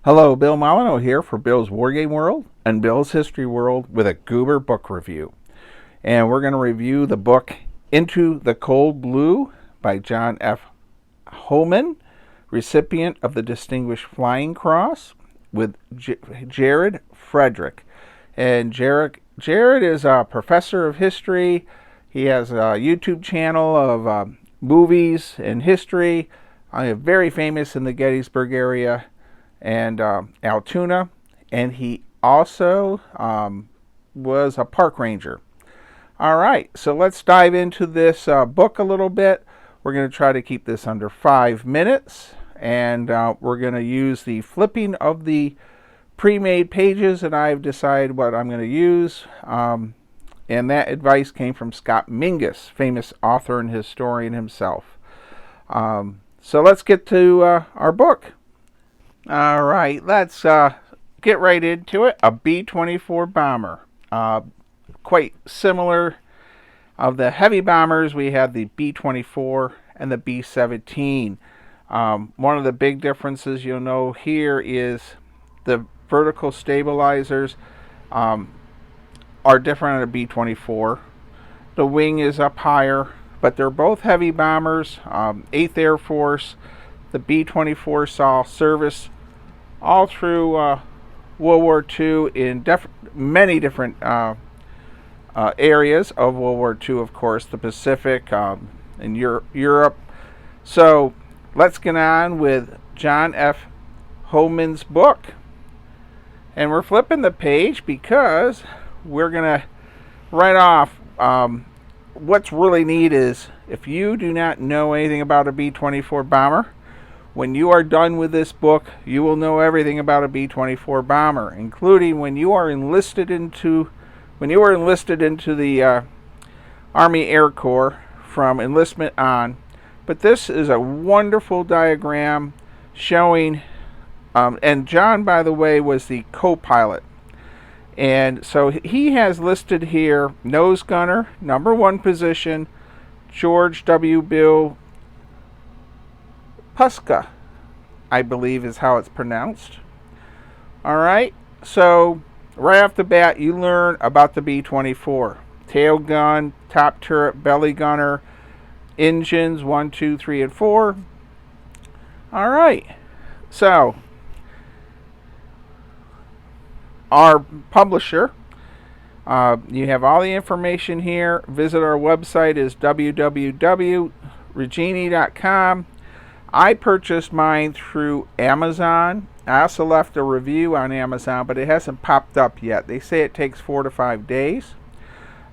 Hello, Bill Molyneux here for Bill's Wargame World and Bill's History World with a Goober book review. And we're going to review the book Into the Cold Blue by John F. Homan, recipient of the Distinguished Flying Cross, with Jared Frederick. And Jared is a professor of history. He has a YouTube channel of movies and history. Very famous in the Gettysburg area and Altoona, and he also was a park ranger. All right, so let's dive into this book a little bit. We're going to try to keep this under 5 minutes, and we're going to use the flipping of the pre-made pages, and I've decided what I'm going to use. And that advice came from Scott Mingus, famous author and historian himself. So let's get to our book. All right, let's get right into it. A B-24 bomber. Quite similar of the heavy bombers. We have the B-24 and the B-17. One of the big differences you'll know here is the vertical stabilizers are different on a B-24. The wing is up higher, but they're both heavy bombers. 8th Air Force. The B-24 saw service all through World War II in many different areas of World War II, of course, the Pacific and Europe. So let's get on with John F. Homan's book. And we're flipping the page because we're going to write off what's really neat is if you do not know anything about a B-24 bomber, when you are done with this book, you will know everything about a B-24 bomber, including when you are enlisted into the Army Air Corps from enlistment on. But this is a wonderful diagram showing, and John, by the way, was the co-pilot. And so he has listed here nose gunner, number 1 position, George W. Bill Puska, I believe is how it's pronounced. All right, so right off the bat, you learn about the B-24. Tail gun, top turret, belly gunner, engines 1, 2, 3, and 4. All right, so our publisher, you have all the information here. Visit our website is www.regini.com. I purchased mine through Amazon. I also left a review on Amazon, but it hasn't popped up yet. They say it takes 4 to 5 days.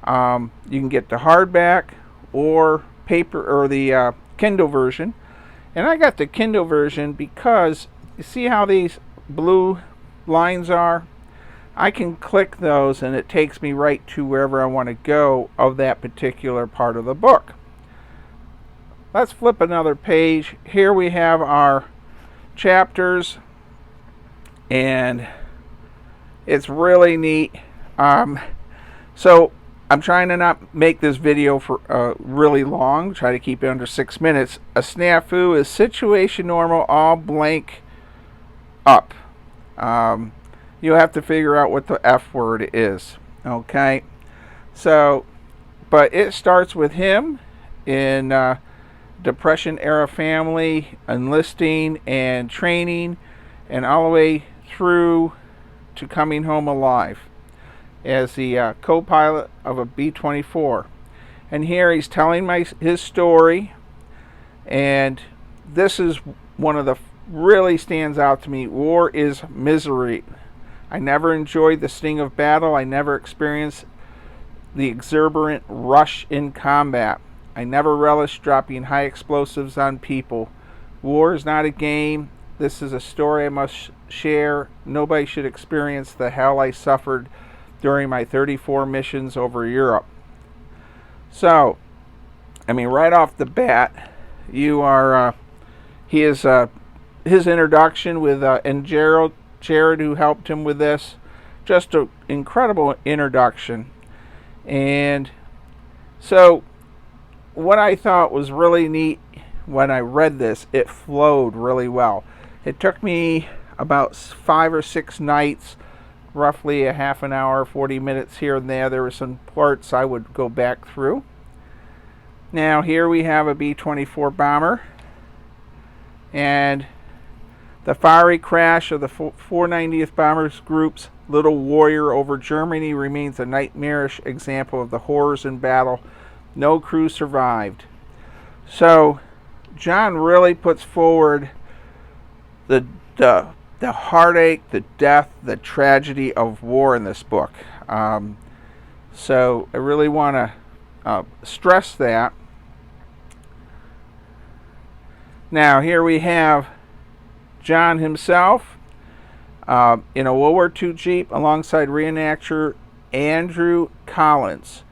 You can get the hardback or paper or the Kindle version. And I got the Kindle version because you see how these blue lines are? I can click those and it takes me right to wherever I want to go of that particular part of the book. Let's flip another page. Here we have our chapters, and it's really neat. So I'm trying to not make this video for really long, try to keep it under 6 minutes. A snafu is situation normal, all blank up. You'll have to figure out what the F word is. Okay, so but it starts with him in Depression era family, enlisting and training, and all the way through to coming home alive as the co-pilot of a B-24. And here he's telling his story, and this is one of the really stands out to me. War is misery. I never enjoyed the sting of battle. I never experienced the exuberant rush in combat. I never relished dropping high explosives on people. War is not a game. This is a story I must share. Nobody should experience the hell I suffered during my 34 missions over Europe. So, I mean, right off the bat, you are, his introduction with, and Jared, who helped him with this, just an incredible introduction. And so, what I thought was really neat when I read this, it flowed really well. It took me about 5 or 6 nights, roughly a half an hour, 40 minutes here and there. There were some parts I would go back through. Now here we have a B-24 bomber, and the fiery crash of the 490th Bombers Group's Little Warrior over Germany remains a nightmarish example of the horrors in battle. No crew survived. So John really puts forward the heartache, the death, the tragedy of war in this book. So I really want to stress that. Now here we have John himself in a World War II Jeep alongside reenactor Andrew Collins.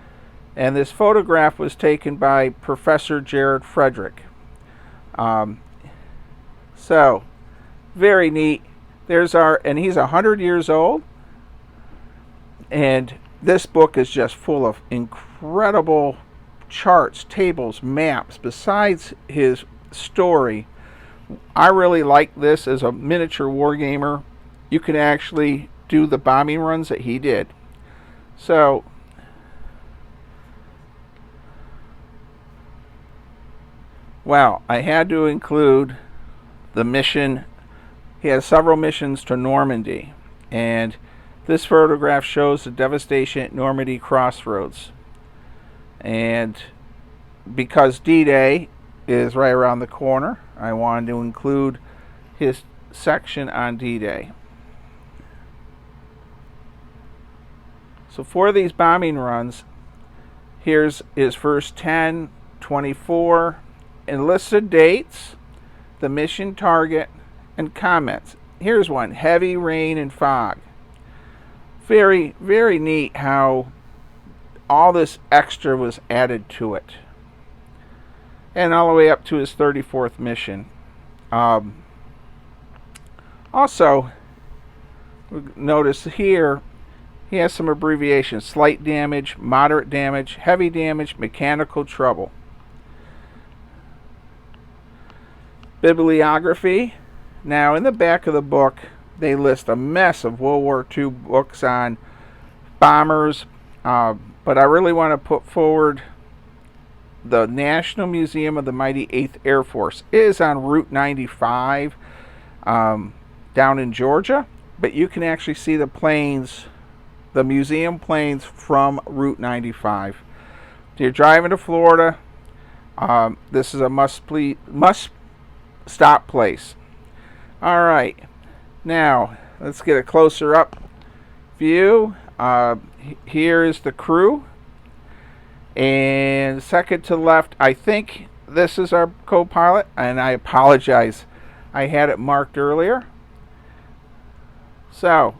And this photograph was taken by Professor Jared Frederick. So, very neat. And he's 100 years old. And this book is just full of incredible charts, tables, maps. Besides his story, I really like this as a miniature wargamer. You can actually do the bombing runs that he did. So, well, I had to include the mission. He has several missions to Normandy, and this photograph shows the devastation at Normandy crossroads. And because D-Day is right around the corner, I wanted to include his section on D-Day. So for these bombing runs, here's his first 10, 24, enlisted dates, the mission target, and comments. Here's one: heavy rain and fog. Very, very neat how all this extra was added to it. And all the way up to his 34th mission. Also, notice here, he has some abbreviations: slight damage, moderate damage, heavy damage, mechanical trouble. Bibliography. Now, in the back of the book, they list a mess of World War II books on bombers, but I really want to put forward the National Museum of the Mighty 8th Air Force. It is on Route 95 down in Georgia, but you can actually see the planes, the museum planes from Route 95. If you're driving to Florida, this is a must stop place. All right, now let's get a closer up view. Here is the crew, and second to left, I think this is our co-pilot, and I apologize, I had it marked earlier. So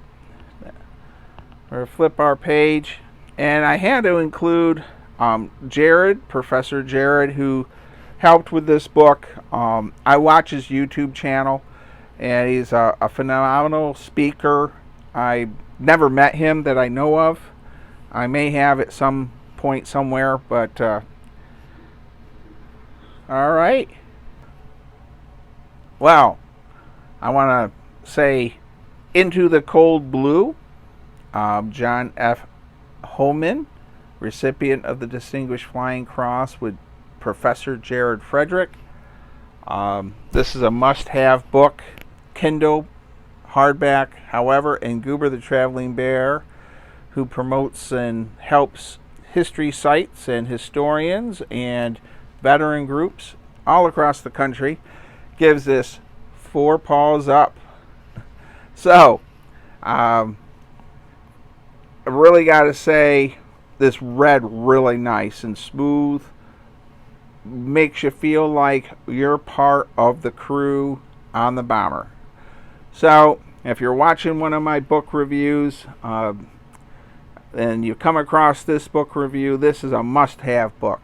we'll flip our page, and I had to include Jared, Professor Jared, who helped with this book. I watch his YouTube channel, and he's a phenomenal speaker. I never met him that I know of. I may have at some point somewhere, but all right. Well, I want to say Into the Cold Blue, John F. Homan, recipient of the Distinguished Flying Cross with Professor Jared Frederick. This is a must-have book, Kindle, hardback. However, and Goober the Traveling Bear, who promotes and helps history sites and historians and veteran groups all across the country, gives this 4 paws up. So, I really got to say, this read really nice and smooth. Makes you feel like you're part of the crew on the bomber. So, if you're watching one of my book reviews, and you come across this book review, this is a must-have book.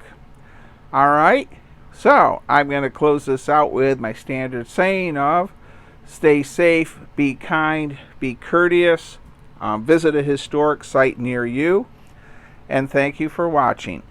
Alright, so I'm going to close this out with my standard saying of stay safe, be kind, be courteous, visit a historic site near you, and thank you for watching.